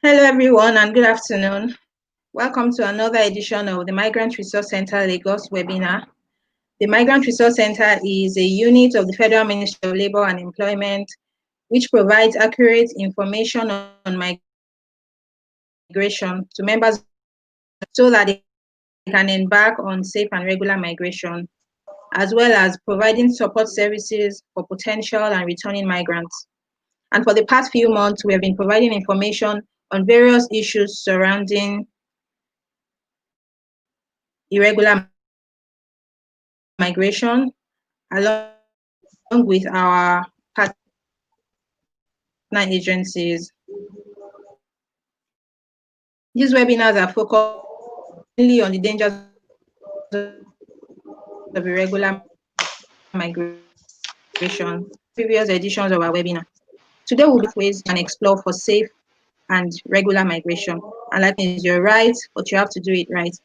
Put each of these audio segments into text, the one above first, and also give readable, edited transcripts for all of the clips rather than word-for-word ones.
Hello, everyone, and good afternoon. Welcome to another edition of the Migrant Resource Center Lagos webinar. The Migrant Resource Center is a unit of the Federal Ministry of Labor and Employment, which provides accurate information on migration to members so that they can embark on safe and regular migration, as well as providing support services for potential and returning migrants. And for the past few months, we have been providing information on various issues surrounding irregular migration, along with our partner agencies. These webinars are focused mainly on the dangers of irregular migration, previous editions of our webinar. Today we'll be ways you can explore for safe and regular migration. And like is your right, but you have to do it right.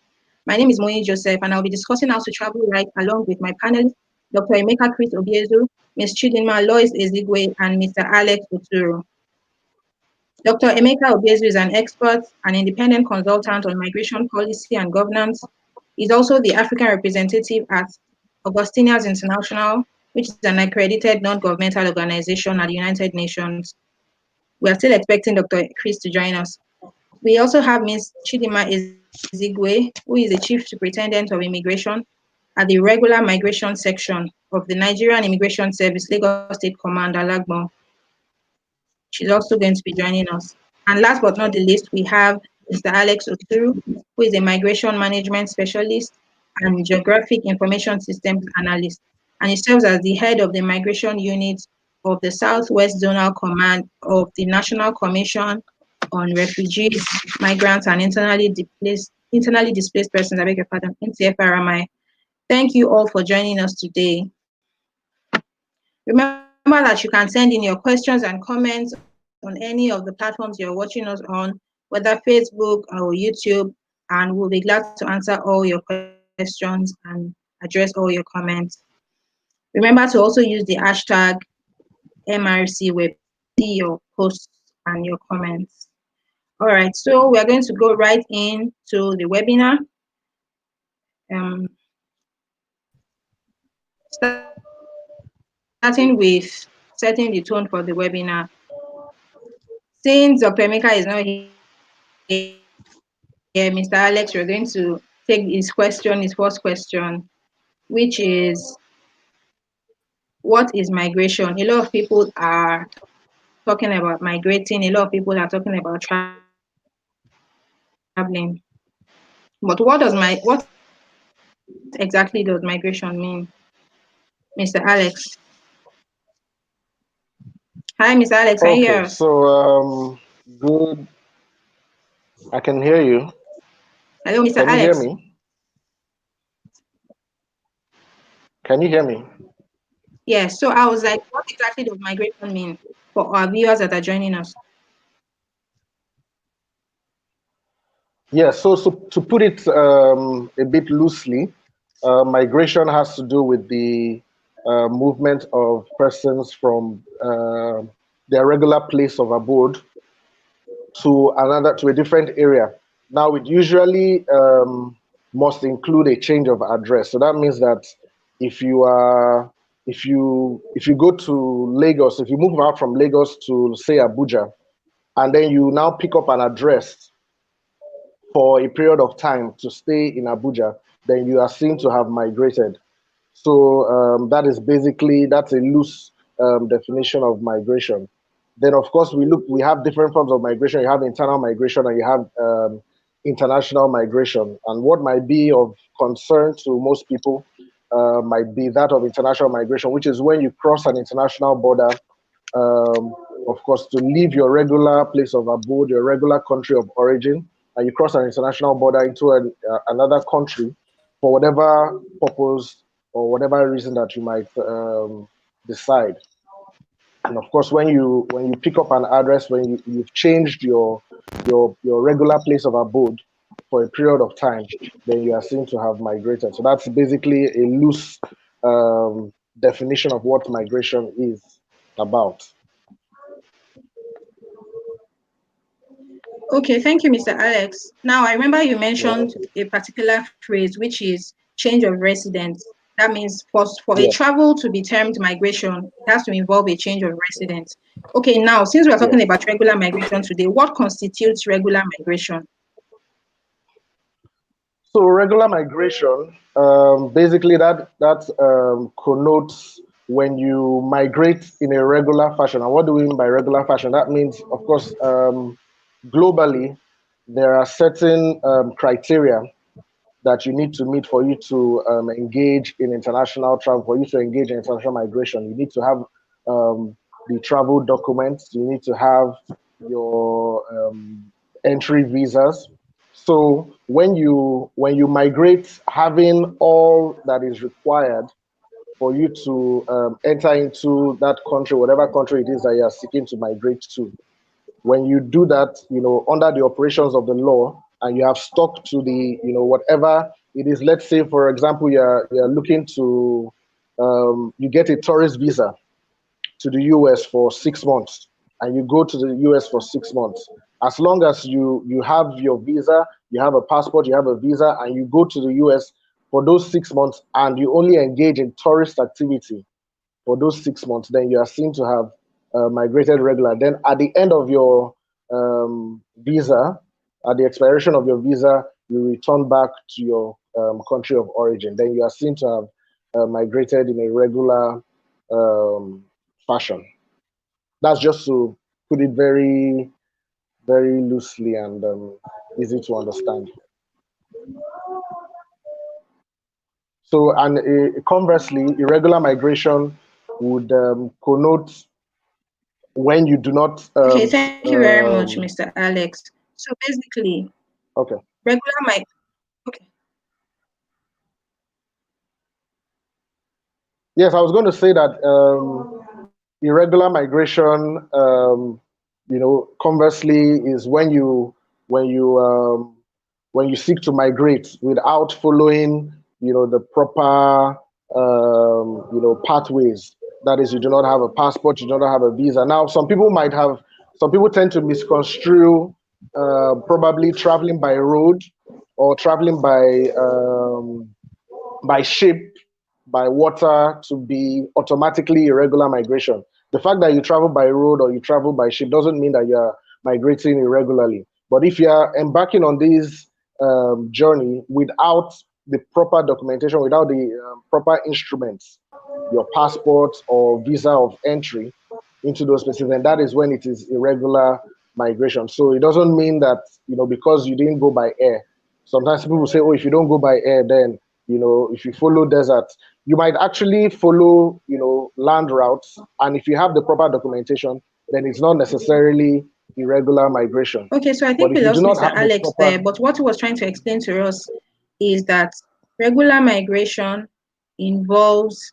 My name is Moyi Joseph, and I'll be discussing how to travel right along with my panelists, Dr. Emeka Chris Obiezu, Ms. Chidinma Lois Ezigwe, and Mr. Alex Oturu. Dr. Emeka Obiezu is an expert and independent consultant on migration policy and governance. He's also the African representative at Augustinians International, which is an accredited non-governmental organization at the United Nations. We are still expecting Dr. Chris to join us. We also have Ms. Chidinma Ezigwe, who is the Chief Superintendent of Immigration at the Irregular Migration section of the Nigerian Immigration Service, Lagos State Command, Alagbon. She's also going to be joining us. And last but not the least, we have Mr. Alex Oturu, who is a migration management specialist and geographic information systems analyst. And he serves as the head of the migration unit of the Southwest Zonal Command of the National Commission on Refugees, Migrants, and Internally Displaced Persons, I beg your pardon, NTFRMI. Thank you all for joining us today. Remember that you can send in your questions and comments on any of the platforms you're watching us on, whether Facebook or YouTube, and we'll be glad to answer all your questions and address all your comments. Remember to also use the hashtag MRCWeb, see your posts and your comments. All right, so we're going to go right into the webinar. Starting with setting the tone for the webinar. Since Dr. Emeka is not here, Mr. Alex, we're going to take his first question, which is, what is migration? A lot of people are talking about migrating. A lot of people are talking about traveling. But what exactly does migration mean? Mr. Alex. Hi, Mr. Alex, can you hear us? So, good. I can hear you. Hello, Mr. Can Alex. you hear me? Can you hear me? Yes, so I was like, what exactly does migration mean for our viewers that are joining us? Yeah, so to put it a bit loosely, migration has to do with the movement of persons from their regular place of abode to a different area. Now, it usually must include a change of address. So that means that if you go to Lagos, if you move out from Lagos to, say, Abuja, and then you now pick up an address for a period of time to stay in Abuja, then you are seen to have migrated. So that's a loose definition of migration. Then, of course, we have different forms of migration. You have internal migration and you have international migration. And what might be of concern to most people might be that of international migration, which is when you cross an international border, of course, to leave your regular place of abode, your regular country of origin, and you cross an international border into another country for whatever purpose or whatever reason that you might decide. And of course, when you pick up an address, when you've changed your regular place of abode for a period of time, then you are seen to have migrated. So that's basically a loose definition of what migration is about. Okay, thank you, Mr. Alex. Now, I remember you Yeah. mentioned a particular phrase, which is change of residence. That means for a Yeah. travel to be termed migration, it has to involve a change of residence. Okay, now, since we are Yeah. talking about regular migration today, what constitutes regular migration? So regular migration, basically that connotes when you migrate in a regular fashion. And what do we mean by regular fashion? That means, of course, globally, there are certain criteria that you need to meet for you to engage in international travel, for you to engage in international migration. You need to have the travel documents. You need to have your entry visas. So when you migrate, having all that is required for you to enter into that country, whatever country it is that you are seeking to migrate to, when you do that, under the operations of the law, and you have stuck to the, whatever it is. Let's say, for example, you're looking to, you get a tourist visa to the US for 6 months, and you go to the US for 6 months. As long as you have your visa, you have a passport, you have a visa, and you go to the US for those 6 months, and you only engage in tourist activity for those 6 months, then you are seen to have migrated regular. Then at the end of your visa, at the expiration of your visa, you return back to your country of origin. Then you are seen to have migrated in a regular fashion. That's just to put it very, very loosely and easy to understand. So, and conversely, irregular migration would connote when you do not Okay, thank you very much, Mr. Alex. So basically, okay. regular mig okay. Yes, I was going to say that irregular migration, conversely, is when you when you seek to migrate without following, the proper, pathways. That is, you do not have a passport, you do not have a visa. Now, some people tend to misconstrue probably traveling by road or traveling by ship, by water, to be automatically irregular migration. The fact that you travel by road or you travel by ship doesn't mean that you're migrating irregularly. But if you're embarking on this journey without the proper documentation, without the proper instruments, your passport or visa of entry into those places, then that is when it is irregular migration. So it doesn't mean that, because you didn't go by air. Sometimes people will say, oh, if you don't go by air, then, if you follow desert, you might actually follow, land routes. And if you have the proper documentation, then it's not necessarily irregular migration. Okay, so I But think if we you do lost not Mr. have the Alex there, proper, but what he was trying to explain to us is that regular migration involves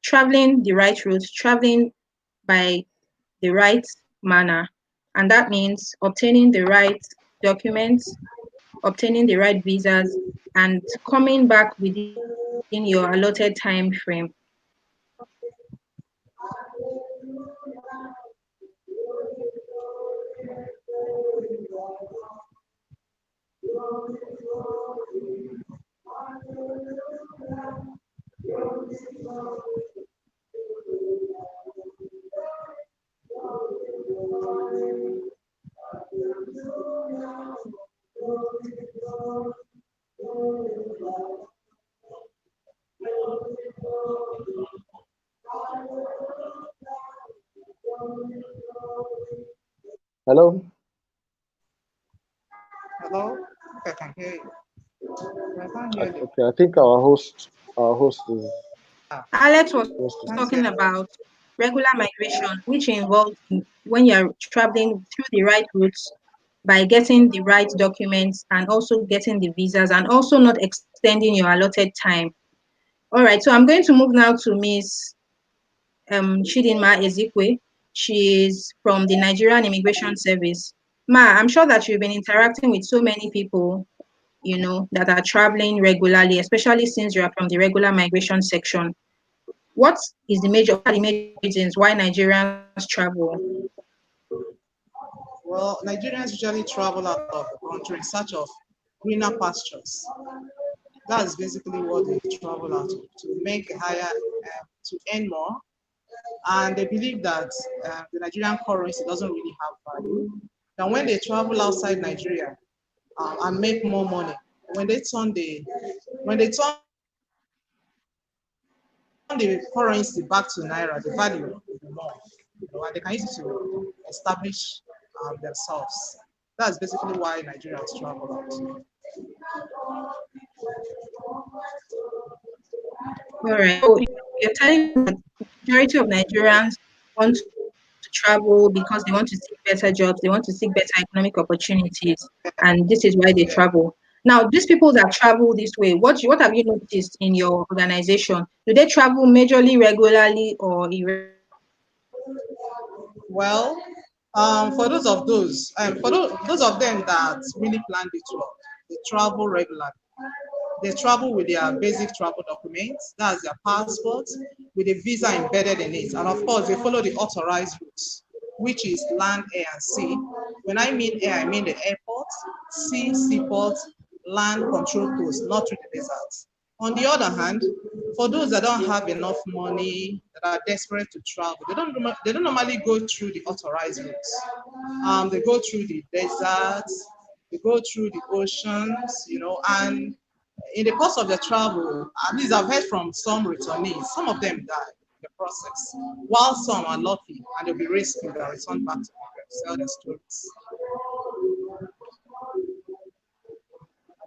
traveling the right route, traveling by the right manner, and that means obtaining the right documents, obtaining the right visas, and coming back within your allotted time frame. hello? Hello? I can hear you. I can't hear you. Okay, I think our host is Alex was supposed to. talking Can't hear. about regular migration, which involves when you're traveling through the right routes by getting the right documents and also getting the visas and also not extending your allotted time. All right, so I'm going to move now to Miss Chidinma Ezekwe. She's from the Nigerian Immigration Service. Ma, I'm sure that you've been interacting with so many people, that are traveling regularly, especially since you are from the regular migration section. What are the major reasons why Nigerians travel? Well, Nigerians usually travel out of the country in search of greener pastures. That's basically what they travel out to make a higher, to earn more. And they believe that the Nigerian currency doesn't really have value. Then when they travel outside Nigeria and make more money, when they turn the when they turn the currency back to naira, the value will be more. And they can use it to establish themselves. That's basically why Nigerians travel out. All right. So you're telling me that majority of Nigerians want to travel because they want to seek better jobs, they want to seek better economic opportunities, and this is why they Yeah. travel. Now, these people that travel this way, what have you noticed in your organization? Do they travel majorly regularly or Well, for those of them that really plan the tour, they travel regularly. They travel with their basic travel documents, that's their passport, with a visa embedded in it. And of course, they follow the authorized routes, which is land, air, and sea. When I mean air, I mean the airport, sea, seaport, land control post, not through the desert. On the other hand, for those that don't have enough money, that are desperate to travel, they don't normally go through the authorized routes. They go through the deserts, they go through the oceans, and in the course of their travel, at least I've heard from some returnees, some of them die in the process, while some are lucky and they'll be rescued and returned back to sell their stories.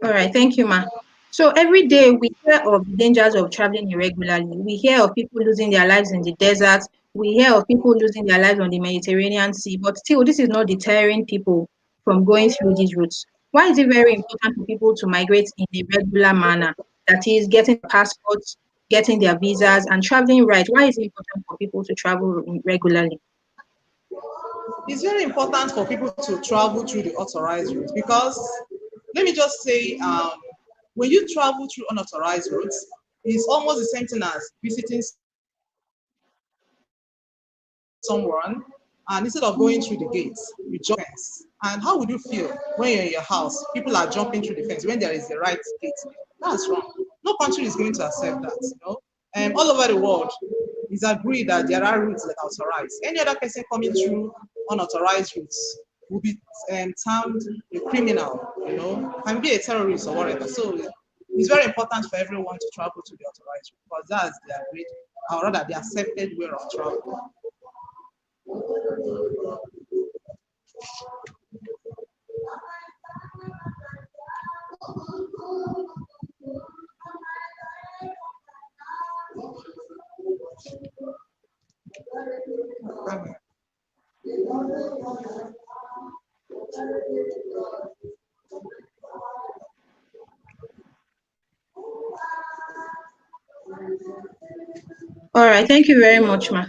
All right, thank you, Ma. So every day we hear of the dangers of traveling irregularly. We hear of people losing their lives in the desert. We hear of people losing their lives on the Mediterranean Sea. But still, this is not deterring people from going through these routes. Why is it very important for people to migrate in a regular manner? That is, getting passports, getting their visas, and traveling right. Why is it important for people to travel regularly? It's very important for people to travel through the authorized routes because, let me just say, when you travel through unauthorized routes, it's almost the same thing as visiting someone, and instead of going through the gates, you jump the fence. And how would you feel when you're in your house? People are jumping through the fence when there is the right gate. That's wrong. No country is going to accept that. All over the world, it's agreed that there are routes that are authorized. Any other person coming through unauthorized routes will be termed a criminal, can be a terrorist or whatever. So it's very important for everyone to travel to the authorized route because that's the agreed, or rather the accepted way of travel. All right, thank you very much, Ma.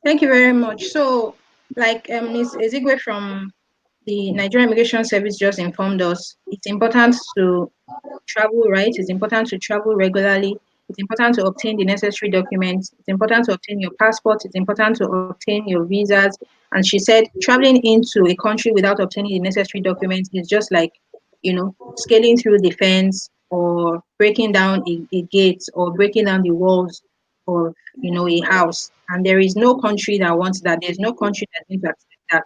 Thank you very much. So, like Ms. Ezigwe from the Nigerian Immigration Service just informed us, it's important to travel right, it's important to travel regularly, it's important to obtain the necessary documents, it's important to obtain your passport, it's important to obtain your visas. And she said traveling into a country without obtaining the necessary documents is just like, scaling through the fence or breaking down a gate or breaking down the walls of, a house. And there is no country that wants that. There's no country that's going to accept that.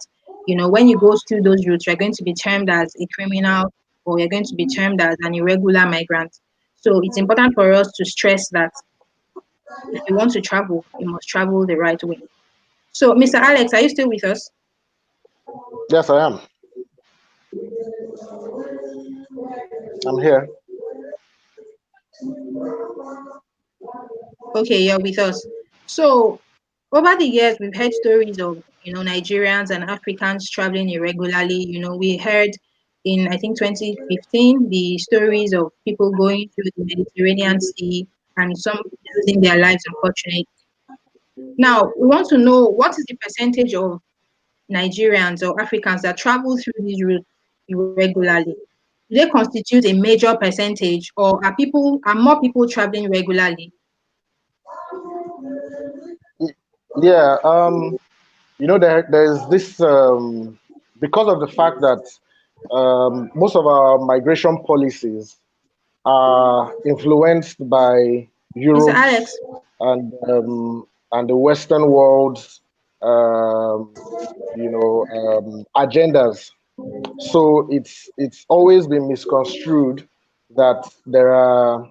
When you go through those routes, you're going to be termed as a criminal or you're going to be termed as an irregular migrant. So it's important for us to stress that if you want to travel, you must travel the right way. So, Mr. Alex, are you still with us? Yes, I am. I'm here. Okay, you're with us. So, over the years, we've heard stories of, Nigerians and Africans traveling irregularly. We heard in, I think, 2015, the stories of people going through the Mediterranean Sea and some losing their lives, unfortunately. Now, we want to know what is the percentage of Nigerians or Africans that travel through these routes irregularly? Do they constitute a major percentage, or are more people traveling regularly? Yeah, there's this because of the fact that most of our migration policies are influenced by Mr. Europe's Alex. and the Western world's agendas. So it's always been misconstrued that there are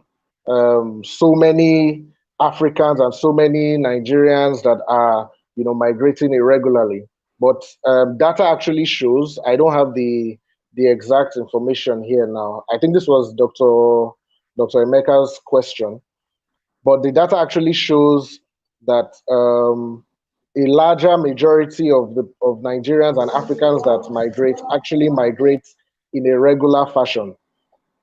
so many Africans and so many Nigerians that are migrating irregularly. But data actually shows. I don't have the exact information here now. I think this was Dr. Emeka's question, but the data actually shows that a larger majority of Nigerians and Africans that migrate actually migrate in a regular fashion.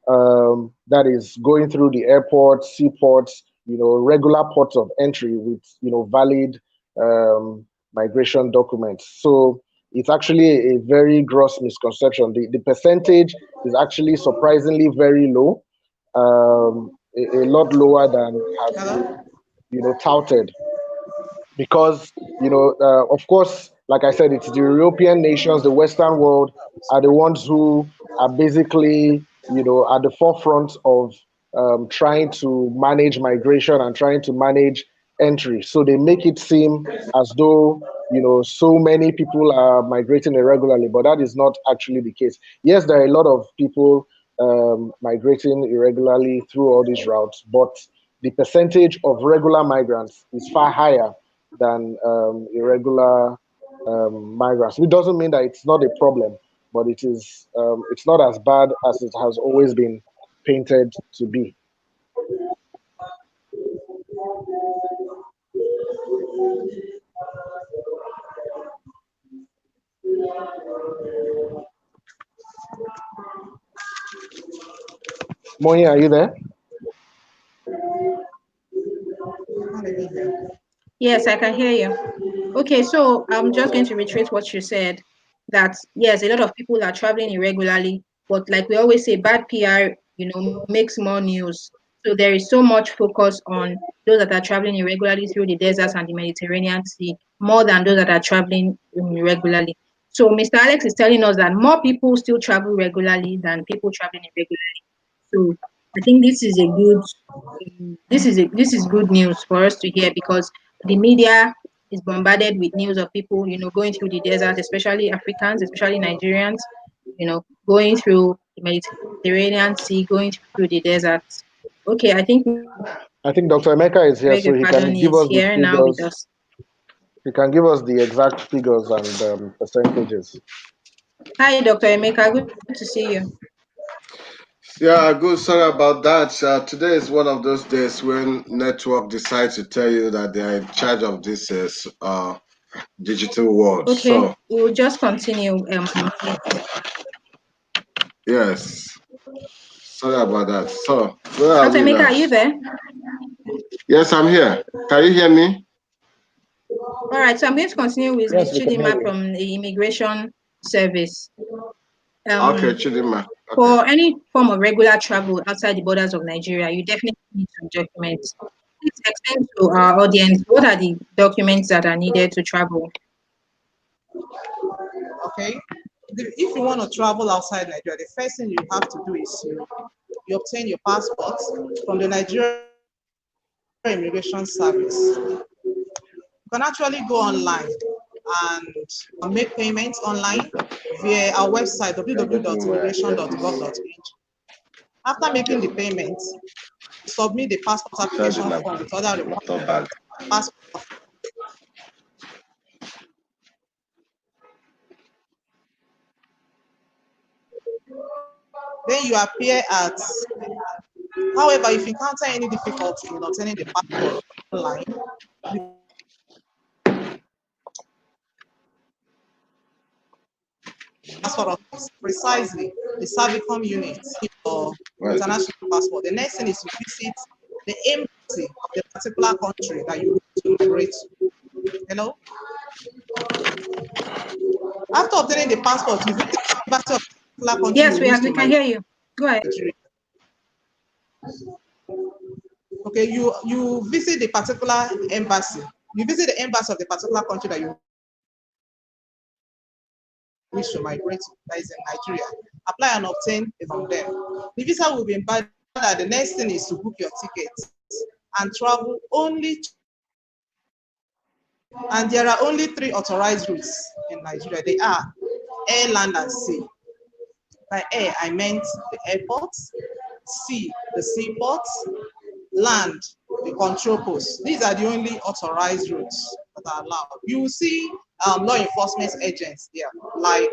That is going through the airports, seaports, regular ports of entry with valid migration documents. So it's actually a very gross misconception. The percentage is actually surprisingly very low, a lot lower than has been Hello? touted, because of course, like I said, it's the European nations, the Western world are the ones who are basically at the forefront of trying to manage migration and trying to manage entry. So they make it seem as though so many people are migrating irregularly, but that is not actually the case. Yes, there are a lot of people migrating irregularly through all these routes, but the percentage of regular migrants is far higher than irregular migrants. It doesn't mean that it's not a problem, but it's not as bad as it has always been painted to be. Mohi, are you there? Yes, I can hear you. Okay, so I'm just going to retrace what you said, that yes, a lot of people are traveling irregularly, but like we always say, bad PR, makes more news. So there is so much focus on those that are traveling irregularly through the deserts and the Mediterranean Sea, more than those that are traveling irregularly. So Mr. Alex is telling us that more people still travel regularly than people traveling irregularly. So I think this is good news for us to hear, because the media is bombarded with news of people, going through the desert, especially Africans, especially Nigerians, going through the Mediterranean Sea, going through the desert. Okay, I think I think Dr. Emeka is here, so Reggae he can Pardon give is us the here now with figures. us. He can give us the exact figures and percentages. Hi, Dr. Emeka. Good to see you. Yeah, good. Sorry about that. Today is one of those days when network decides to tell you that they are in charge of this digital world. Okay, So we'll just continue. yes, sorry about that. So where are Dr. we Emeka, now? are you there? Yes, I'm here. Can you hear me? All right, so I'm going to continue with Yes, Ms. we can hear Chidima you. from the Immigration Service. Okay, Um, Chidima. Okay. for any form of regular travel outside the borders of Nigeria, you definitely need some documents. Please explain to our audience what are the documents that are needed to travel. Okay. If you want to travel outside Nigeria, the first thing you have to do is you obtain your passport from the Nigerian Immigration Service. You can actually go online and make payments online via our website www.immigration.gov.ph. After making the payment, submit the passport application form with other requirements. Passport. Then you appear at. However, if you encounter any difficulty in obtaining the passport online, the passport office, precisely the Servicom unit or Right. international passport. The next thing is to visit the embassy of the particular country that you want to migrate to. Hello? After obtaining the passport, you visit the embassy of the particular country Yes, you wish we to can migrate hear you. Go ahead. to. Okay, you visit the particular embassy. You visit the embassy of the particular country that you wish to migrate to, that is in Nigeria. Apply and obtain from them. The visa will be invalid. The next thing is to book your tickets and travel only. And there are only 3 authorized routes in Nigeria. They are air, land, and sea. By air, I meant the airports, sea, the seaports, land, the control posts. These are the only authorized routes that are allowed. You will see law enforcement agents there, like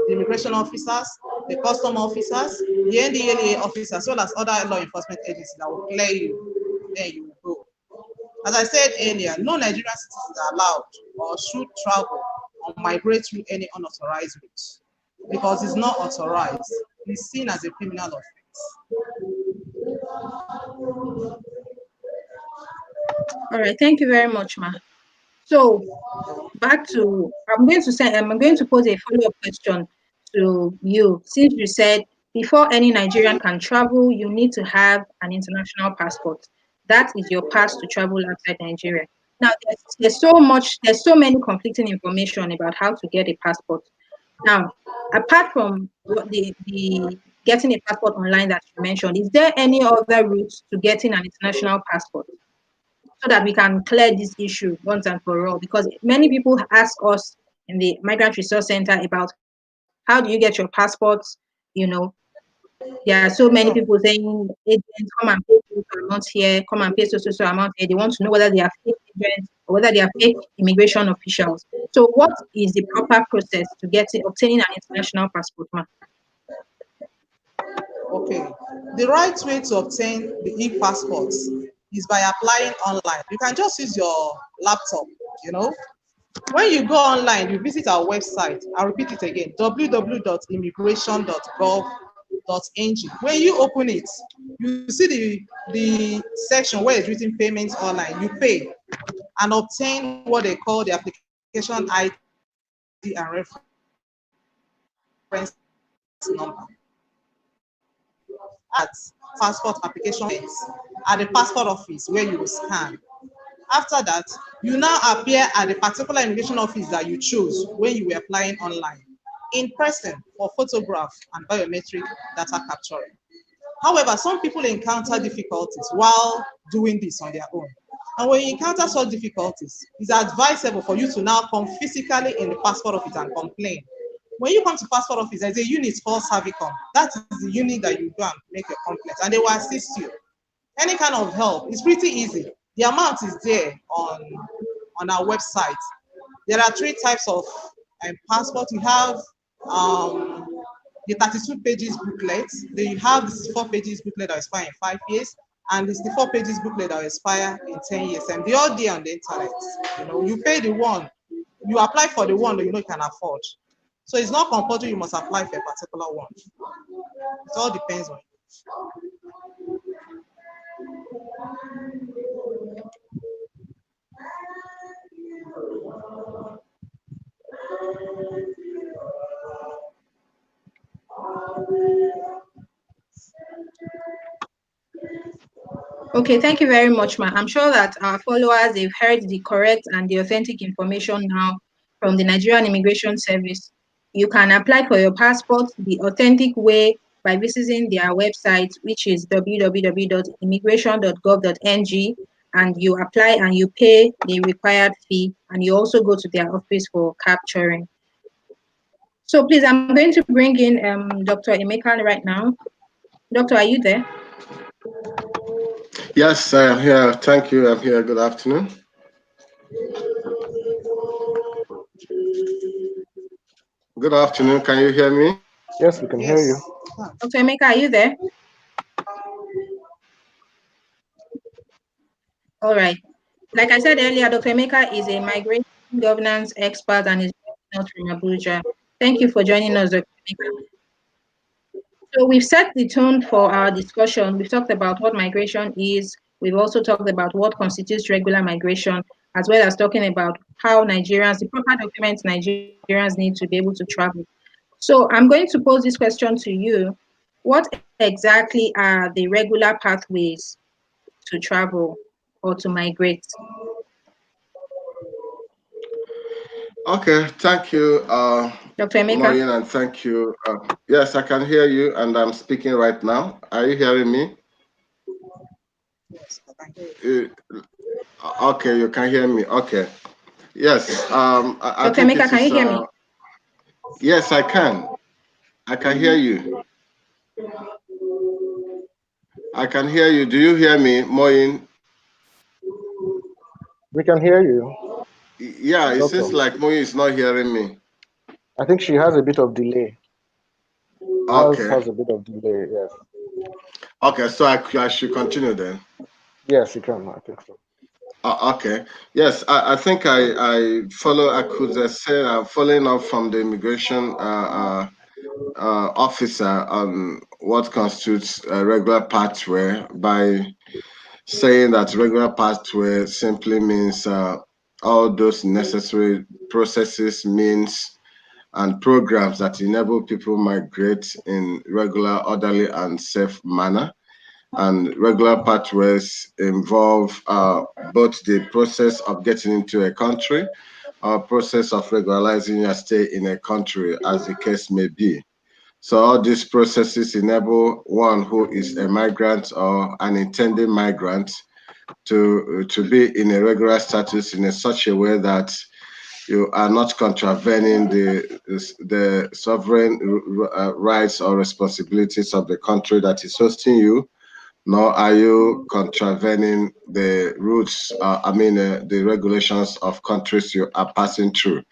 the immigration officers, the custom officers, the NDLA officers, as well as other law enforcement agencies that will clear you. Then you will go. As I said earlier, no Nigerian citizens are allowed or should travel or migrate through any unauthorized routes because it's not authorized. It's seen as a criminal offense. All right, thank you very much, Ma. So back to, I'm going to pose a follow-up question to you. Since you said before any Nigerian can travel, you need to have an international passport. That is your pass to travel outside Nigeria. Now, there's so many conflicting information about how to get a passport. Now, apart from what the getting a passport online that you mentioned, is there any other route to getting an international passport, so that we can clear this issue once and for all? Because many people ask us in the Migrant Resource Center about how do you get your passports? You know, there are so many people saying, agents, come and pay so amount here, come and pay so amount here. They want to know whether they are fake agents or whether they are fake immigration officials. So what is the proper process to obtaining an international passport, ma'am? Okay, the right way to obtain the e-passports is by applying online. You can just use your laptop, you know. When you go online, you visit our website. I'll repeat it again, www.immigration.gov.ng. When you open it, you see the section where it's written payments online. You pay and obtain what they call the application ID and reference number. At passport application at the passport office where you will scan. After that, you now appear at the particular immigration office that you chose when you were applying online, in person for photograph and biometric data capturing. However, some people encounter difficulties while doing this on their own. And when you encounter such difficulties, it's advisable for you to now come physically in the passport office and complain. When you come to passport office, there's a unit called Servicom. That is the unit that you go and make your complaint, and they will assist you. Any kind of help, it's pretty easy. The amount is there on our website. There are 3 types of passport. You have the 32 pages booklet. Then you have the 64 pages booklet that will expire in 5 years, and the 64 pages booklet that will expire in 10 years. And they all there on the internet. You know, you pay the one, you apply for the one that you know you can afford. So it's not compulsory you must apply for a particular one. It all depends on you. Okay, thank you very much, ma. I'm sure that our followers, they've heard the correct and the authentic information now from the Nigerian Immigration Service. You can apply for your passport the authentic way by visiting their website, which is www.immigration.gov.ng, and you apply and you pay the required fee, and you also go to their office for capturing. So please, I'm going to bring in Dr. Emeka right now. Doctor, are you there? Yes, I am here. Thank you. I'm here. Good afternoon. Good afternoon. Can you hear me? Yes, we can hear you. Dr. Emeka, are you there? All right. Like I said earlier, Dr. Emeka is a migration governance expert and is joining us from Abuja. Thank you for joining us, Dr. Emeka. So we've set the tone for our discussion. We've talked about what migration is. We've also talked about what constitutes regular migration, as well as talking about how the proper documents Nigerians need to be able to travel. So I'm going to pose this question to you. What exactly are the regular pathways to travel or to migrate? Okay, thank you, Dr. Emeka? Maureen, and thank you. Yes, I can hear you, and I'm speaking right now. Are you hearing me? Yes, I can hear you. Okay, you can hear me. Okay. Yes, I Dr. think Emeka, it can you is. hear me? Yes, I can. I can hear you. I can hear you. Do you hear me, Moyin? We can hear you, Yeah, it doctor. seems like Moyin is not hearing me. I think she has a bit of delay. Ours Okay. has a bit of delay, yes. Okay, so I should continue then. Yes, you can, I think so. Okay. Yes, I think I follow. I could say following up from the immigration officer on what constitutes a regular pathway by saying that regular pathway simply means all those necessary processes, means, and programs that enable people migrate in regular, orderly, and safe manner. And regular pathways involve both the process of getting into a country or process of regularizing your stay in a country, as the case may be. So all these processes enable one who is a migrant or an intending migrant to be in a regular status in such a way that you are not contravening the sovereign rights or responsibilities of the country that is hosting you, nor are you contravening the rules, the regulations of countries you are passing through.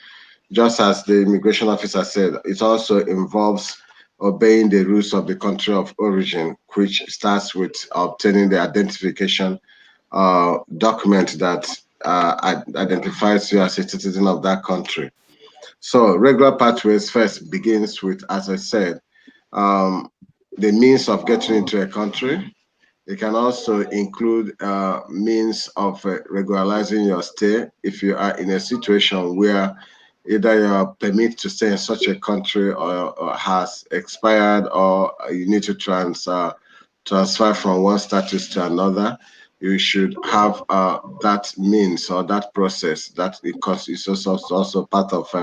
Just as the immigration officer said, it also involves obeying the rules of the country of origin, which starts with obtaining the identification document that identifies you as a citizen of that country. So regular pathways first begins with, as I said, um, the means of getting into a country. It can also include means of regularizing your stay if you are in a situation where either your permit to stay in such a country or has expired, or you need to transfer from one status to another. You should have that means or that process. That because it's also part of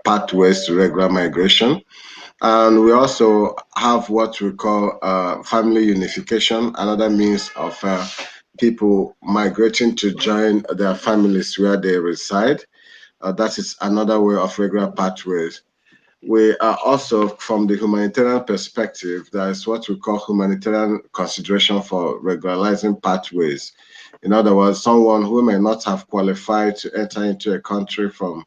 pathways to regular migration. And we also have what we call family unification, another means of people migrating to join their families where they reside. That is another way of regular pathways. We are also, from the humanitarian perspective, there is what we call humanitarian consideration for regularizing pathways. In other words, someone who may not have qualified to enter into a country from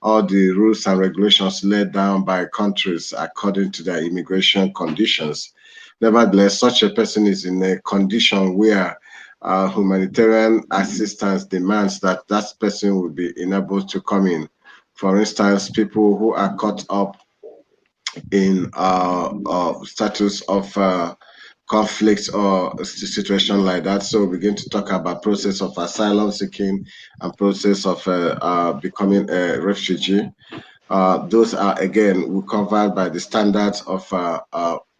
all the rules and regulations laid down by countries according to their immigration conditions. Nevertheless, such a person is in a condition where humanitarian assistance demands that that person will be enabled to come in. For instance, people who are caught up in status of conflict or situation like that. So we begin to talk about process of asylum seeking and process of becoming a refugee. Those are again covered by the standards of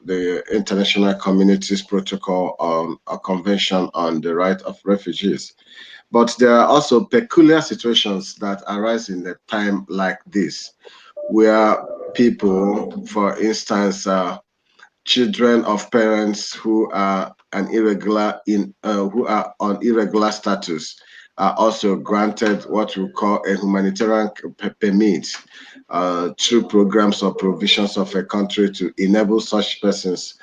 the international community's protocol on a convention on the right of refugees. But there are also peculiar situations that arise in a time like this, where people, for instance, children of parents who are who are on irregular status are also granted what we call a humanitarian permit through programs or provisions of a country to enable such persons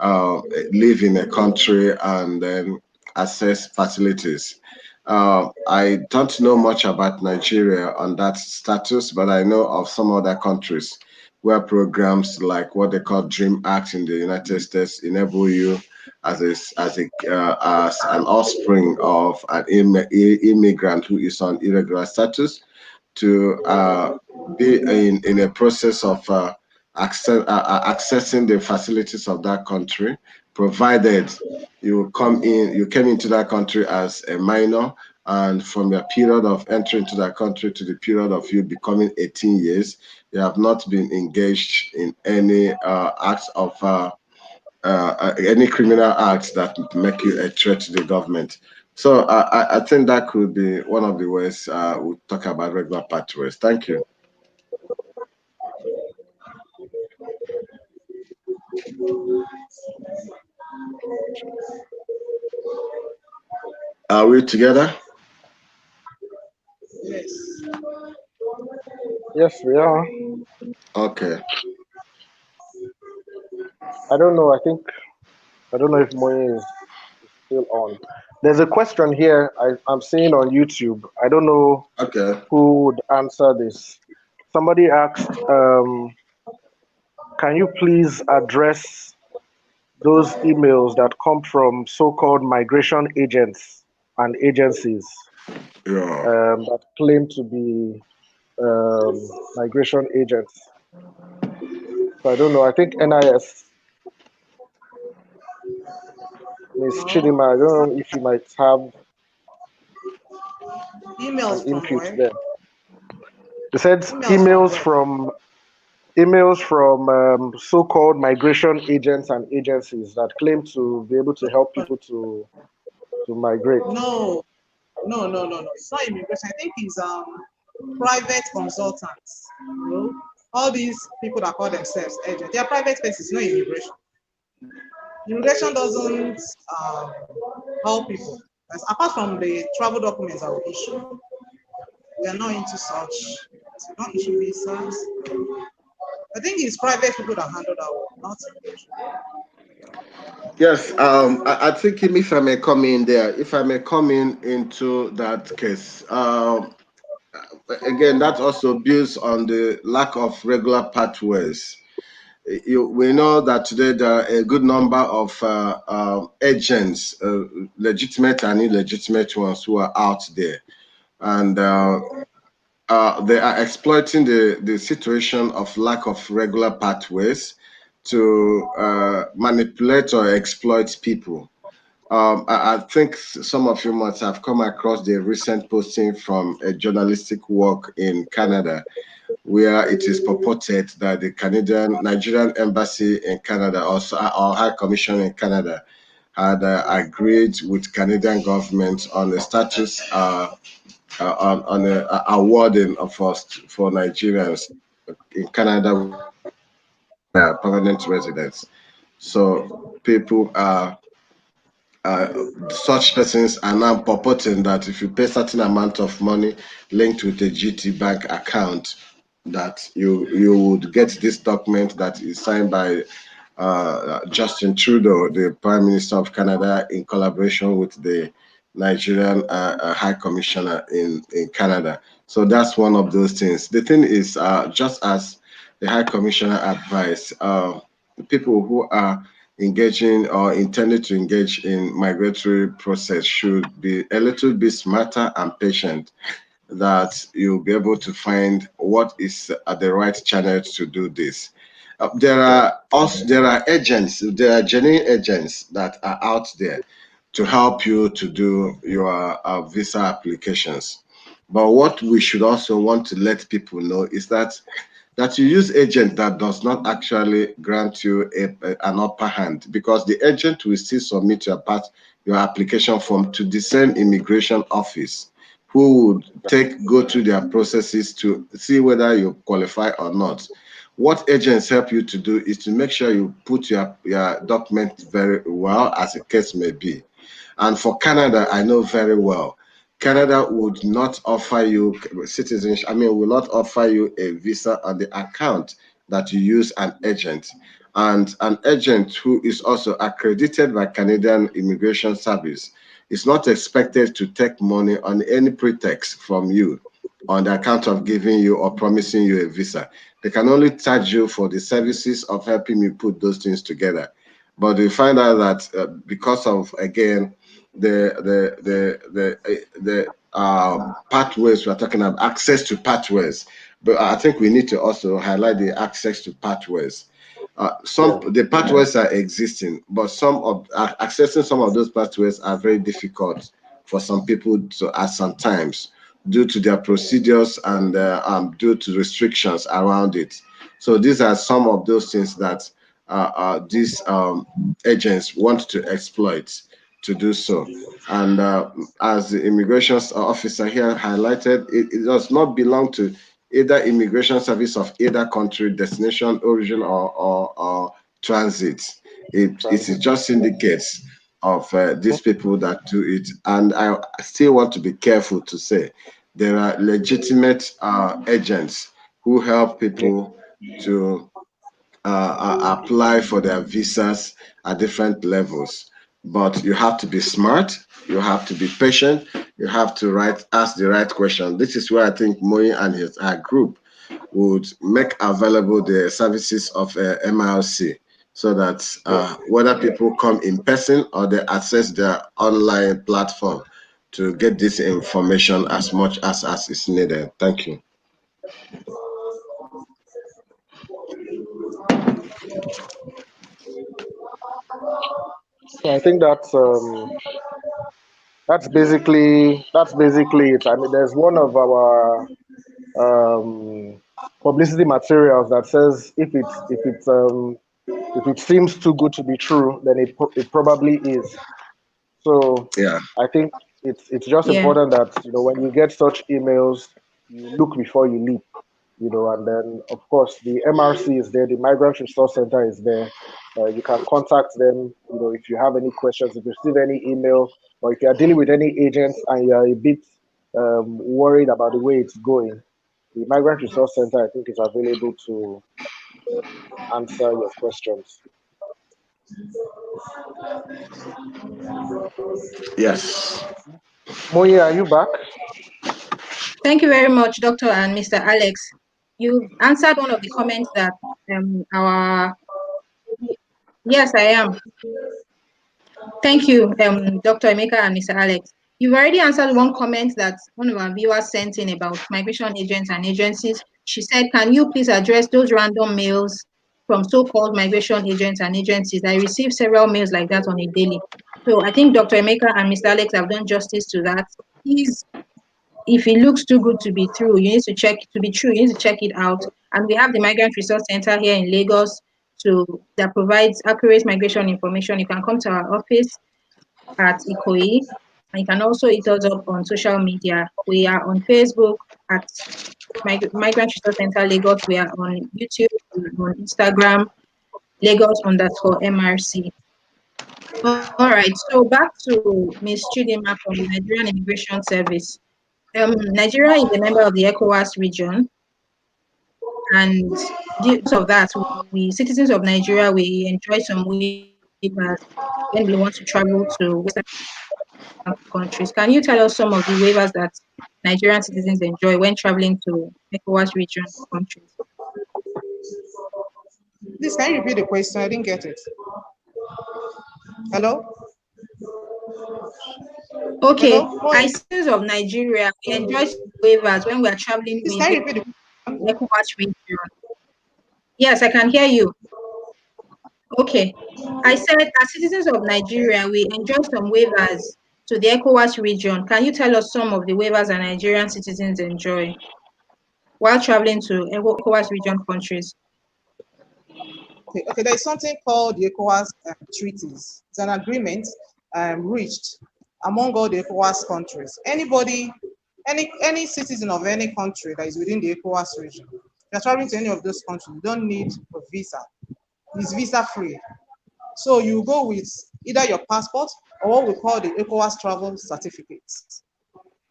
live in a country and then access facilities. I don't know much about Nigeria on that status, but I know of some other countries where programs like what they call Dream Act in the United States enable you as as an offspring of an immigrant who is on irregular status to be in a process of accessing the facilities of that country, provided you came into that country as a minor, and from your period of entry into that country to the period of you becoming 18 years, you have not been engaged in any acts of any criminal acts that make you a threat to the government. So I think that could be one of the ways we talk about regular pathways. Thank you. Are we together? Yes. Yes, we are. Okay. I don't know. I don't know if Moye is still on. There's a question here I'm seeing on YouTube. I don't know Okay. who would answer this. Somebody asked, can you please address those emails that come from so-called migration agents and agencies Yeah. that claim to be migration agents? So I don't know. I think NIS, Ms. No, Chidima, I it's don't not know if you might have an emails from input where? there. They said Emails from where? emails from so-called migration agents and agencies that claim to be able to help people to migrate. No, no. It's not immigration. I think it's private consultants. You know, all these people that call themselves agents, they are private places, no immigration. Immigration doesn't help people. As, apart from the travel documents that we issue, we are not into such. We don't issue visas. I think it's private people that handle that work, not immigration. Yes, I think if I may come in there, if I may come in into that case, again, that also builds on the lack of regular pathways. We know that today there are a good number of agents, legitimate and illegitimate ones, who are out there, and they are exploiting the situation of lack of regular pathways to manipulate or exploit people. I think some of you must have come across the recent posting from a journalistic work in Canada, where it is purported that the Nigerian embassy in Canada, also our High Commission in Canada, had agreed with Canadian government on the status on awarding of us for Nigerians in Canada with permanent residents. So people are such persons are now purporting that if you pay certain amount of money linked with a GT bank account, that you would get this document that is signed by Justin Trudeau, the Prime Minister of Canada, in collaboration with the Nigerian High Commissioner in Canada. So that's one of those things. The thing is, just as the High Commissioner advised, people who are engaging or intended to engage in migratory process should be a little bit smarter and patient, that you'll be able to find what is the right channel to do this. There are agents, there are genuine agents that are out there to help you to do your visa applications. But what we should also want to let people know is that you use agent that does not actually grant you an upper hand, because the agent will still submit your application form to the same immigration office, who would go through their processes to see whether you qualify or not. What agents help you to do is to make sure you put your document very well, as the case may be. And for Canada, I know very well, Canada would not offer you citizenship, will not offer you a visa on the account that you use an agent. And an agent who is also accredited by Canadian Immigration Service is not expected to take money on any pretext from you on the account of giving you or promising you a visa. They can only charge you for the services of helping you put those things together. But we find out that because of, again, the pathways we're talking about, access to pathways, but I think we need to also highlight the access to pathways. The pathways are existing, but accessing some of those pathways are very difficult for some people to, at some times, due to their procedures and due to restrictions around it. So these are some of those things that these agents want to exploit to do so. And as the immigration officer here highlighted, it does not belong to either immigration service of either country, destination, origin, or transit. It is just syndicates of these people that do it. And I still want to be careful to say there are legitimate agents who help people to apply for their visas at different levels. But you have to be smart, you have to be patient, you have to ask the right question. This is where I think Moyi and her group would make available the services of MILC, so that whether people come in person or they access their online platform to get this information as much as is needed. Thank you. So I think that's basically it. I mean, there's one of our publicity materials that says if it seems too good to be true, then it probably is. So Yeah. I think it's just Yeah. important that when you get such emails, you look before you leap. And then of course the MRC is there, the Migrant Resource Center is there. You can contact them. If you have any questions, if you receive any email, or if you are dealing with any agents and you are a bit worried about the way it's going, the Migrant Resource Center, I think, is available to answer your questions. Yes. Moye, are you back? Thank you very much, Dr. and Mr. Alex. You answered one of the comments that our yes, I am. Thank you, Dr. Emeka and Mr. Alex. You've already answered one comment that one of our viewers sent in about migration agents and agencies. She said, can you please address those random mails from so-called migration agents and agencies? I receive several mails like that on a daily. So I think Dr. Emeka and Mr. Alex have done justice to that. Please, if it looks too good to be true, you need to check to be true. You need to check it out. And we have the Migrant Resource Center here in Lagos that provides accurate migration information. You can come to our office at Ikoyi, and you can also hit us up on social media. We are on Facebook at Migrant Resource Center Lagos. We are on YouTube, we are on Instagram, Lagos_MRC. All right, so back to Ms. Chidima from the Nigerian Immigration Service. Nigeria is a member of the ECOWAS region, and due to that, we citizens of Nigeria, we enjoy some waivers when we want to travel to Western countries. Can you tell us some of the waivers that Nigerian citizens enjoy when traveling to ECOWAS region countries? Please, can you repeat the question? I didn't get it. Hello? Okay, Hello? I citizens of Nigeria, we enjoy waivers when we are traveling Please, with can the you repeat the question? ECOWAS region. Yes, I can hear you. Okay. I said, as citizens of Nigeria, we enjoy some waivers to the ECOWAS region. Can you tell us some of the waivers that Nigerian citizens enjoy while traveling to ECOWAS region countries? Okay, there is something called the ECOWAS treaties. It's an agreement reached among all the ECOWAS countries. Any citizen of any country that is within the ECOWAS region, if you're traveling to any of those countries, you don't need a visa. It's visa free. So you go with either your passport or what we call the ECOWAS travel certificate.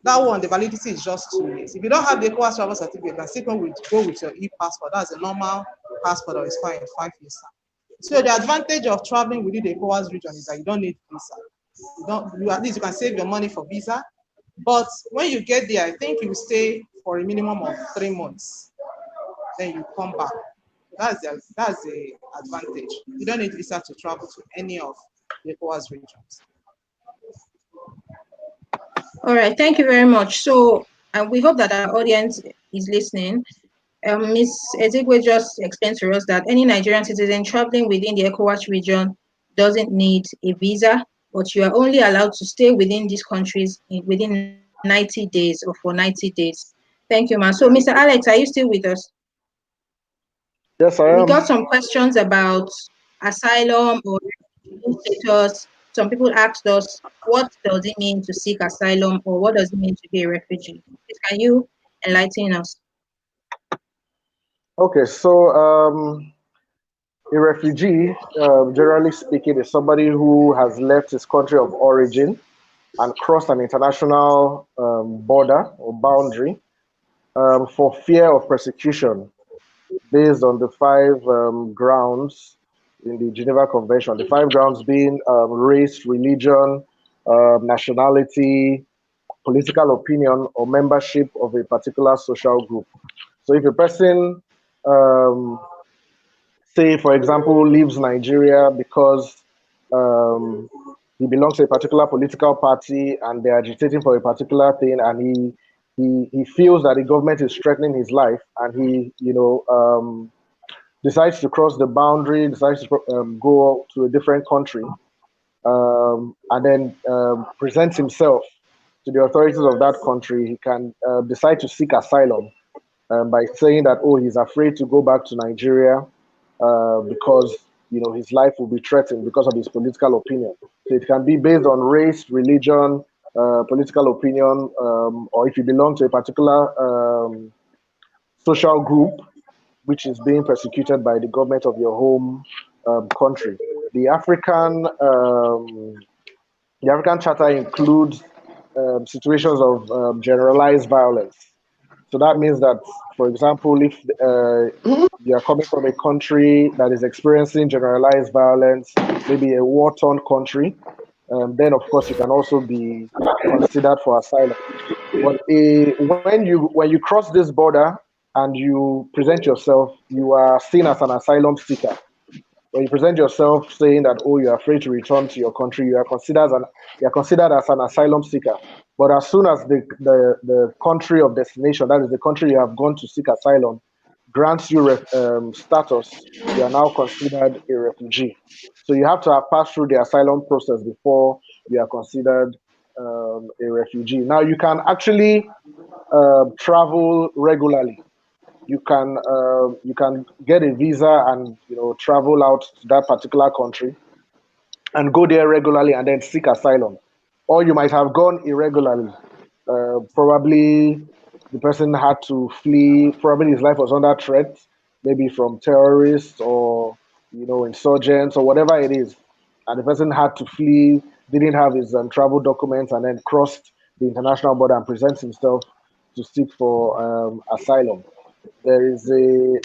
That one, the validity is just 2 years. If you don't have the ECOWAS travel certificate, you can still go with your e-passport. That's a normal passport that is fine, 5 years. So the advantage of traveling within the ECOWAS region is that you don't need visa. At least you can save your money for visa. But when you get there, I think you stay for a minimum of 3 months. Then you come back. That's the advantage. You don't need visa to travel to any of the ECOWAS regions. All right, thank you very much. So we hope that our audience is listening. Ms. Ezekwe just explained to us that any Nigerian citizen traveling within the ECOWAS region doesn't need a visa, but you are only allowed to stay within these countries within 90 days or for 90 days. Thank you, ma'am. So, Mr. Alex, are you still with us? Yes, I We am. got some questions about asylum or refugee status. Some people asked us, what does it mean to seek asylum or what does it mean to be a refugee? Please, can you enlighten us? Okay, so a refugee, generally speaking, is somebody who has left his country of origin and crossed an international border or boundary for fear of persecution based on the five grounds in the Geneva Convention. The five grounds being race, religion, nationality, political opinion, or membership of a particular social group. So if a person, say, for example, leaves Nigeria because um, he belongs to a particular political party and they're agitating for a particular thing, and he feels that the government is threatening his life, and he, decides to cross the boundary, decides to go to a different country, and then presents himself to the authorities of that country. He can decide to seek asylum by saying that, oh, he's afraid to go back to Nigeria because his life will be threatened because of his political opinion. So it can be based on race, religion, political opinion, or if you belong to a particular social group which is being persecuted by the government of your home country. The African Charter includes situations of generalized violence. So that means that, for example, if you are coming from a country that is experiencing generalized violence, maybe a war-torn country, then of course you can also be considered for asylum. But when you cross this border and you present yourself, you are seen as an asylum seeker. When you present yourself saying that, oh, you're afraid to return to your country, you are considered as an asylum seeker. But as soon as the country of destination, that is the country you have gone to seek asylum, grants you status, you are now considered a refugee. So you have to have passed through the asylum process before you are considered a refugee. Now you can actually travel regularly. You can get a visa and travel out to that particular country and go there regularly and then seek asylum. Or you might have gone irregularly. Probably the person had to flee. Probably his life was under threat, maybe from terrorists or insurgents or whatever it is, and the person had to flee. Didn't have his travel documents and then crossed the international border and presents himself to seek for asylum. There is a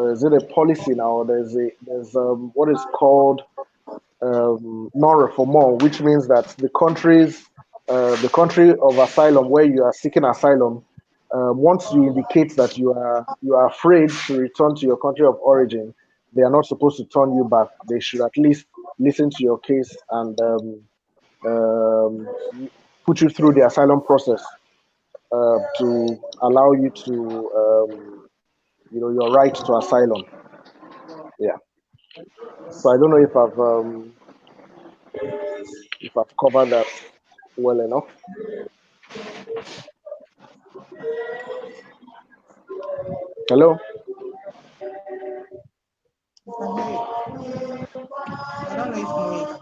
is it a policy now? There's what is called non-refoulement, which means that the country of asylum where you are seeking asylum, once you indicate that you are afraid to return to your country of origin, they are not supposed to turn you back. They should at least listen to your case and um, put you through the asylum process to allow you to your right to asylum. Yeah. So I don't know if I've covered that well enough. Hello. I don't know if Moise.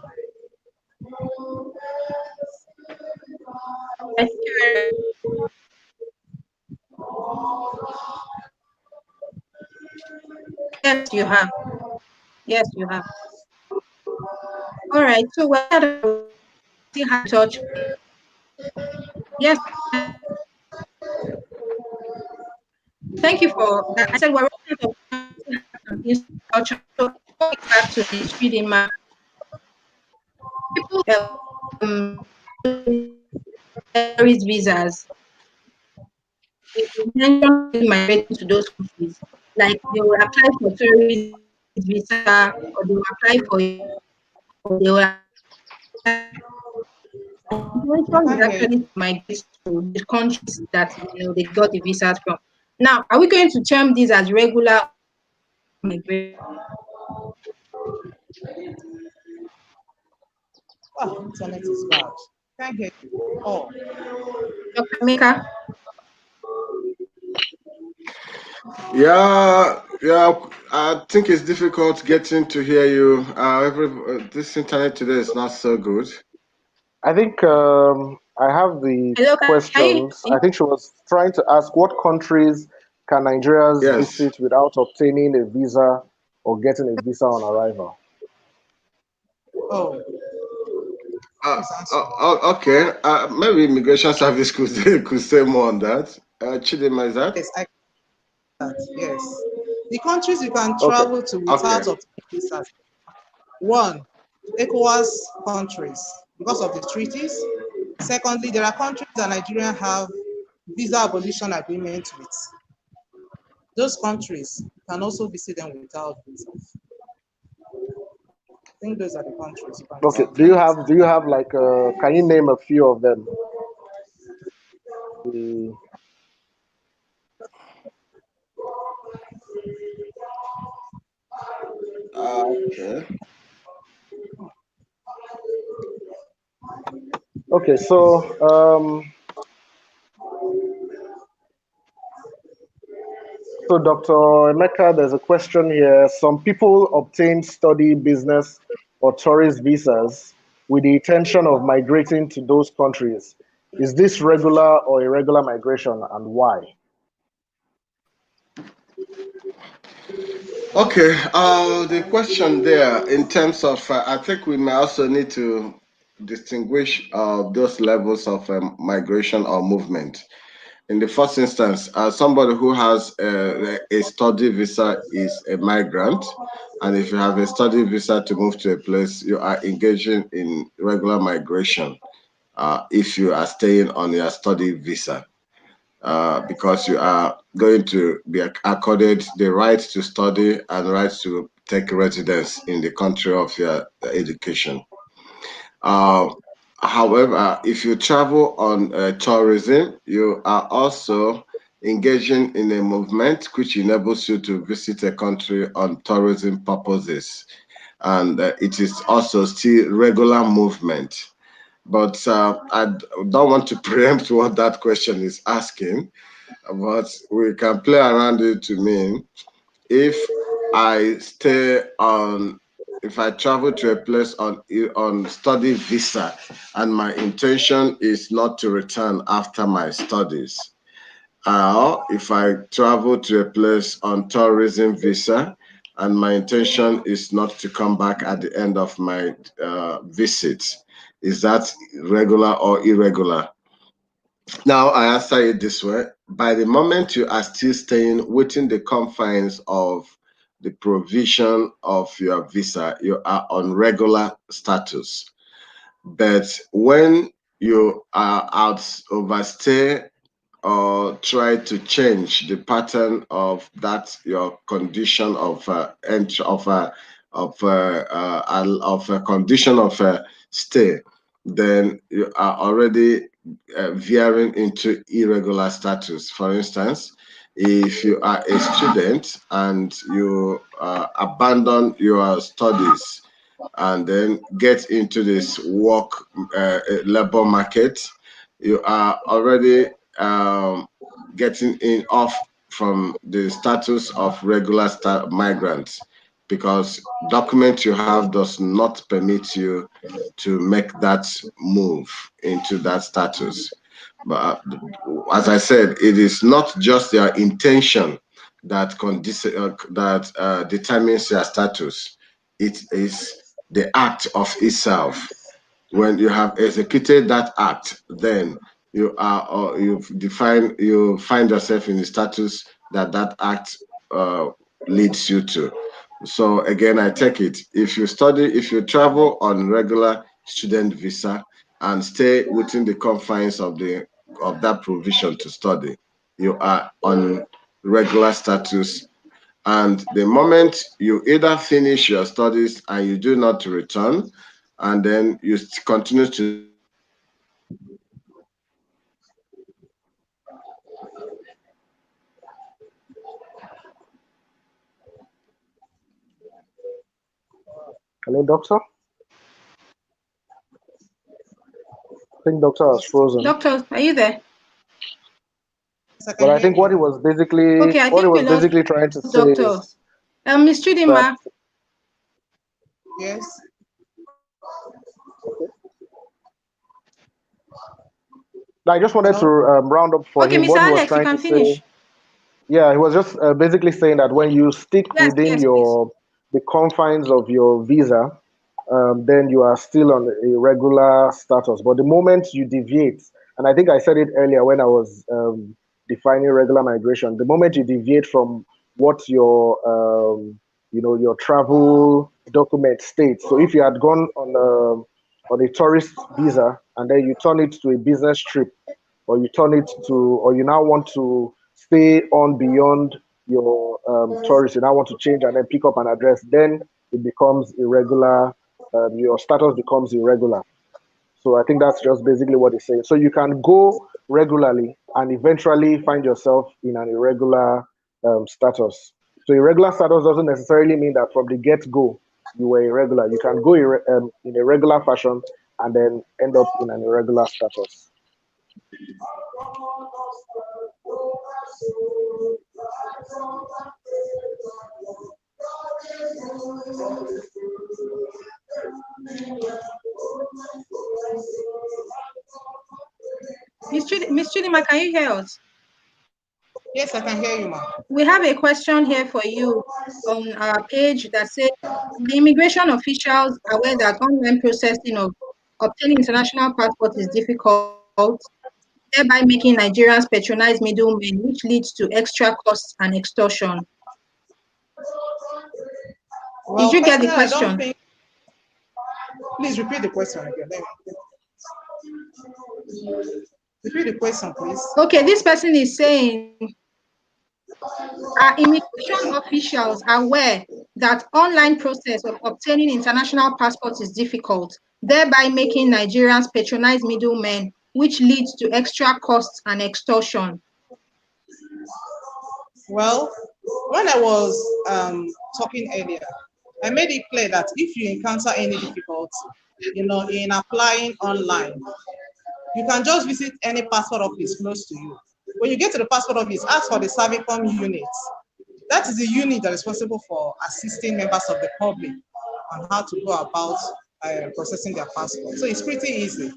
Thank you very much. Yes, you have. Yes, you have. All right. So we still have to touch. Yes. Thank you for that. I said we're running out of time. We still have some things to touch on. So going back to the speeding map, people tourist visas. They mention migrating to those countries. Like they will apply for tourist visa or they will apply for or they will intention is Okay. actually to migrate to the countries that they got the visas from. Now, are we going to term these as regular migration? Oh, internet is bad. Can't get you. Oh, Dr. Meka? Yeah, Yeah, I think it's difficult getting to hear you. This internet today is not so good. I think I have the Hello, can you hear questions. I me? think she was trying to ask what countries can Nigerians Yes. visit without obtaining a visa or getting a visa on arrival? Oh, Uh, please answer. okay. Maybe immigration service could say more on that. Chidima, is that? Yes, I that. Yes. The countries you can Okay. travel to Okay. without obtaining visas. One, ECOWAS countries because of the treaties. Secondly, there are countries that Nigeria have visa abolition agreement with. Those countries can also visit them without visas. I think those are the countries you can Okay. visit without visas. Do you have like can you name a few of them? Mm, Okay. okay, so Dr. Emeka, there's a question here. Some people obtain study, business, or tourist visas with the intention of migrating to those countries. Is this regular or irregular migration, and why? Okay. The question there, in terms of, I think we may also need to distinguish those levels of migration or movement. In the first instance, somebody who has a study visa is a migrant. And if you have a study visa to move to a place, you are engaging in regular migration if you are staying on your study visa. Because you are going to be accorded the right to study and right to take residence in the country of your education. Uh, However, if you travel on tourism, you are also engaging in a movement which enables you to visit a country on tourism purposes. And it is also still regular movement. But don't want to preempt what that question is asking, but we can play around it to mean if I stay on, if I travel to a place on study visa, and my intention is not to return after my studies, or if I travel to a place on tourism visa, and my intention is not to come back at the end of my visit, is that regular or irregular? Now, I answer it this way. By the moment you are still staying within the confines of the provision of your visa, you are on regular status. But when you are out overstay or try to change the pattern of that your condition of entry of a condition of stay, then you are already veering into irregular status. For instance, if you are a student and you abandon your studies and then get into this work labor market, you are already getting in off from the status of regular migrants, because document you have does not permit you to make that move into that status. But as I said, it is not just your intention that determines your status. It is the act of itself. When you have executed that act, then you are, or you find yourself in the status that that act uh, leads you to. So again, I take it, if you travel on regular student visa and stay within the confines of that provision to study, you are on regular status. And the moment you either finish your studies and you do not return, and then you continue to Hello, doctor? I think doctor has frozen. Doctor, are you there? Yes, I But can I hear think what he you. was basically Okay, I think we lost trying to say Doctor. is Miss that Chidima. Yes. I just wanted to Hello? round up for Okay, him Mr. what he was Alex, you trying can to say. finish. Yeah, he was just basically saying that when you stick Yes, within yes, please. the confines of your visa, then you are still on a regular status. But the moment you deviate, and I think I said it earlier when I was defining regular migration, the moment you deviate from what your travel document states. So if you had gone on a tourist visa and then you turn it to a business trip, or you turn it to, or you now want to stay on beyond your tourist, you now want to change and then pick up an address, then it becomes irregular. Your status becomes irregular. So I think that's just basically what he's saying. So you can go regularly and eventually find yourself in an irregular status. So irregular status doesn't necessarily mean that from the get-go you were irregular. You can go in a regular fashion and then end up in an irregular status. Miss Chidima, can you hear us? Yes, I can hear you, ma'am. We have a question here for you on our page that says, the immigration officials are aware that online processing of obtaining international passport is difficult, thereby making Nigerians patronize middlemen, which leads to extra costs and extortion. Did Well, you get the personally, I don't question? think. Please repeat the question again. Repeat the question, please. Okay, this person is saying, are immigration officials aware that online process of obtaining international passports is difficult, thereby making Nigerians patronize middlemen, which leads to extra costs and extortion? Well, when I was talking earlier, I made it clear that if you encounter any difficulty, in applying online, you can just visit any passport office close to you. When you get to the passport office, ask for the Servicom unit. That is the unit that is responsible for assisting members of the public on how to go about processing their passport. So it's pretty easy.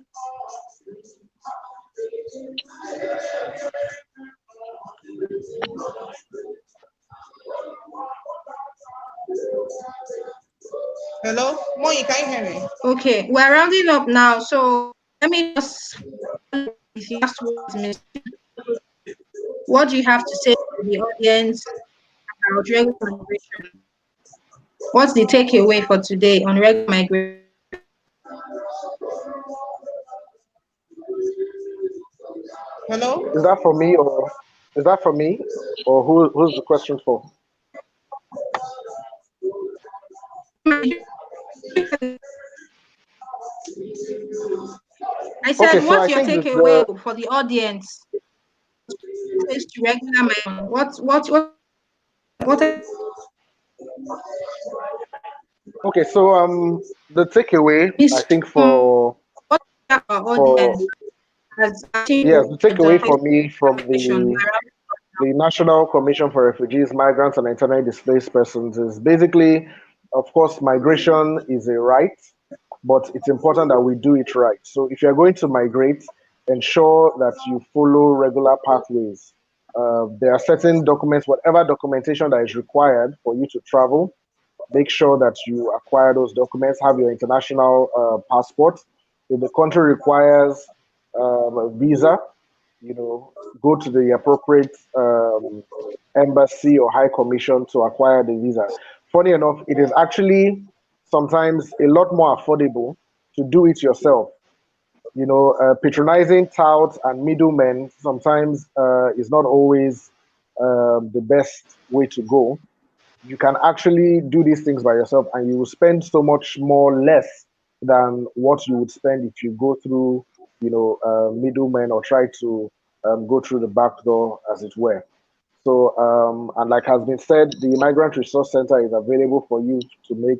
Hello, Moyi, can you hear me? Okay, we're rounding up now, so let me just these last words, Miss. What do you have to say to the audience about regular migration? What's the takeaway for today on regular migration? Hello? Is that for me or who's the question for? I Okay, said, so what's I your think takeaway for the audience? Says to regular migration. What? okay, so the takeaway I Miss, think what our for audience has achieved yes, the takeaway for the me from migration? the National Commission for Refugees, Migrants, and Internally Displaced Persons is basically, of course, migration is a right, but it's important that we do it right. So if you're going to migrate, ensure that you follow regular pathways. There are certain documents, whatever documentation that is required for you to travel, make sure that you acquire those documents, have your international passport. If the country requires a visa, go to the appropriate embassy or high commission to acquire the visa. Funny enough, it is actually sometimes a lot more affordable to do it yourself. Patronizing touts and middlemen sometimes is not always the best way to go. You can actually do these things by yourself and you will spend so much more less than what you would spend if you go through middlemen or try to go through the back door, as it were. So and like has been said, the Migrant Resource Center is available for you to make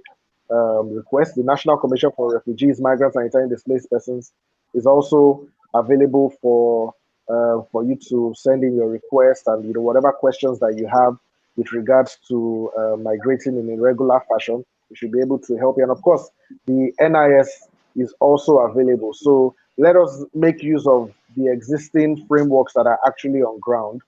requests. The National Commission for Refugees, Migrants, and Internally Displaced Persons is also available for for you to send in your request and whatever questions that you have with regards to migrating in irregular fashion. We should be able to help you. And of course, the NIS is also available. So let us make use of the existing frameworks that are actually on ground.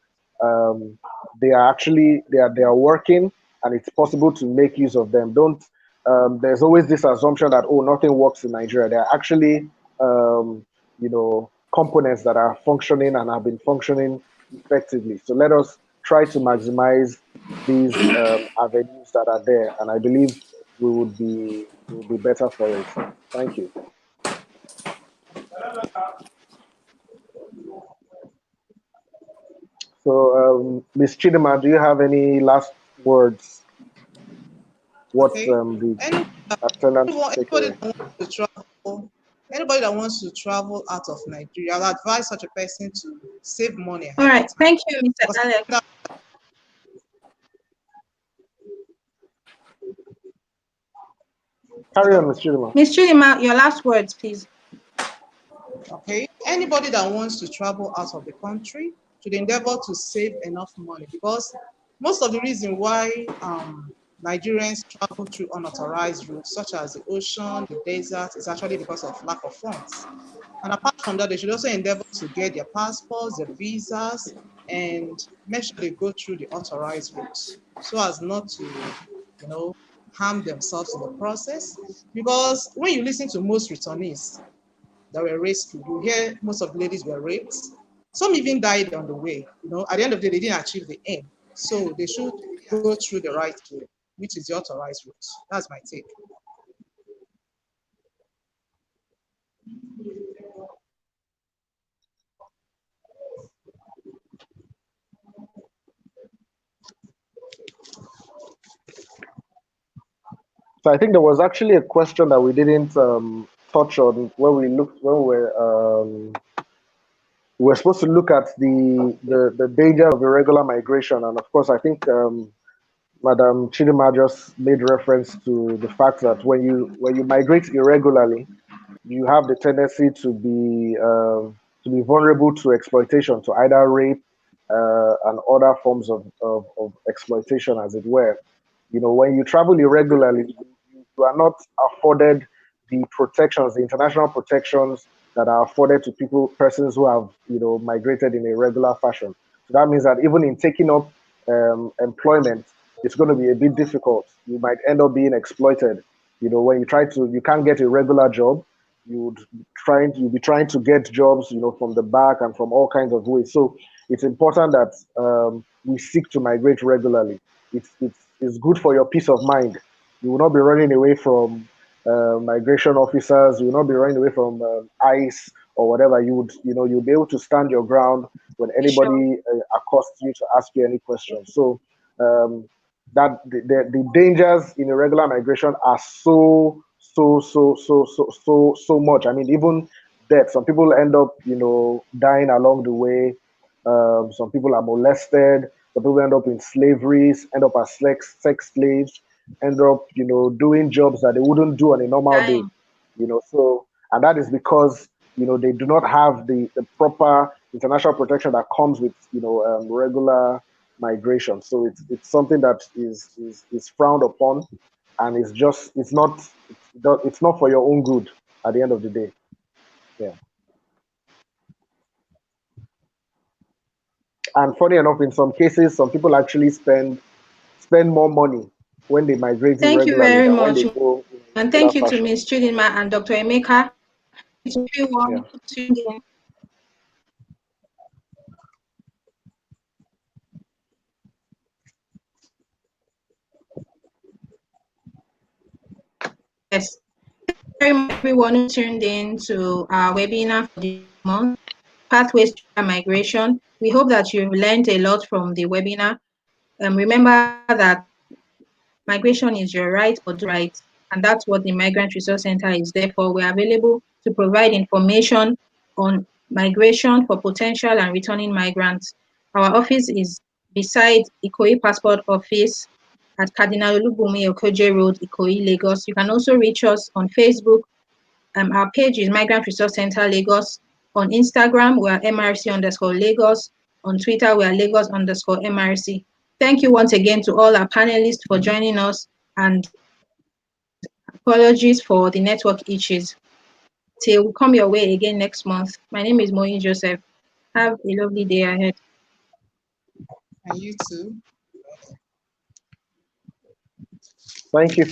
They are actually they are working, and it's possible to make use of them. Don't There's always this assumption that, oh, nothing works in Nigeria. There are actually components that are functioning and have been functioning effectively. So let us try to maximize these avenues that are there, and I believe we would be better for it. Thank you. So, Ms. Chidima, do you have any last words? What's Okay. the attendant takeaway? Anybody that wants to travel out of Nigeria, I'll advise such a person to save money All ahead of right. time. Thank you, Mr. Alex. Carry on, Ms. Chidima. Ms. Chidima, your last words, please. Okay. Anybody that wants to travel out of the country should endeavor to save enough money, because most of the reason why Nigerians travel through unauthorized routes, such as the ocean, the desert, is actually because of lack of funds. And apart from that, they should also endeavor to get their passports, their visas, and make sure they go through the authorized routes so as not to, harm themselves in the process. Because when you listen to most returnees that were rescued, you hear most of the ladies were raped. Some even died on the way. At the end of the day, they didn't achieve the aim. So they should go through the right way, which is the authorized route. That's my take. So I think there was actually a question that we didn't touch on when we were supposed to look at the danger of irregular migration, and of course, I think Madam Chidima just made reference to the fact that when you migrate irregularly, you have the tendency to be vulnerable to exploitation, to either rape and other forms of exploitation, as it were. When you travel irregularly, you are not afforded the protections, the international protections that are afforded to persons who have, migrated in a regular fashion. So that means that even in taking up employment, it's going to be a bit difficult. You might end up being exploited. When you can't get a regular job, you'll be trying to get jobs, from the back and from all kinds of ways. So it's important that we seek to migrate regularly. It's good for your peace of mind. You will not be running away from migration officers. You will not be running away from ICE or whatever. You'll be able to stand your ground when anybody accosts you to ask you any questions. So that the dangers in irregular migration are so much. I mean, even death. Some people end up, dying along the way. Some people are molested. Some people end up in slavery, end up as sex slaves, end up, doing jobs that they wouldn't do on a normal day. So, and that is because, they do not have the proper international protection that comes with, regular migration. So it's something that is frowned upon, and it's not for your own good at the end of the day. Yeah. And funny enough, in some cases, some people actually spend more money when they migrate Thank you irregularly very than when much. they go in And regular thank you to fashion. Ms. Chidima and Dr. Emeka. To everyone Yeah. who tuned in. Yes. Very much everyone who tuned in to our webinar for this month, Pathways to Migration. We hope that you've learned a lot from the webinar. Remember that migration is your right or do right, and that's what the Migrant Resource Center is there for. We're available to provide information on migration for potential and returning migrants. Our office is beside Ikoyi Passport Office at Cardinal Olubunmi Okoje Road, Ikoyi, Lagos. You can also reach us on Facebook. Our page is Migrant Resource Center Lagos. On Instagram, we are MRC_Lagos. On Twitter, we are Lagos_MRC. Thank you once again to all our panelists for joining us, and apologies for the network issues. Till we come your way again next month. My name is Moyin Joseph. Have a lovely day ahead. And you too. Thank you.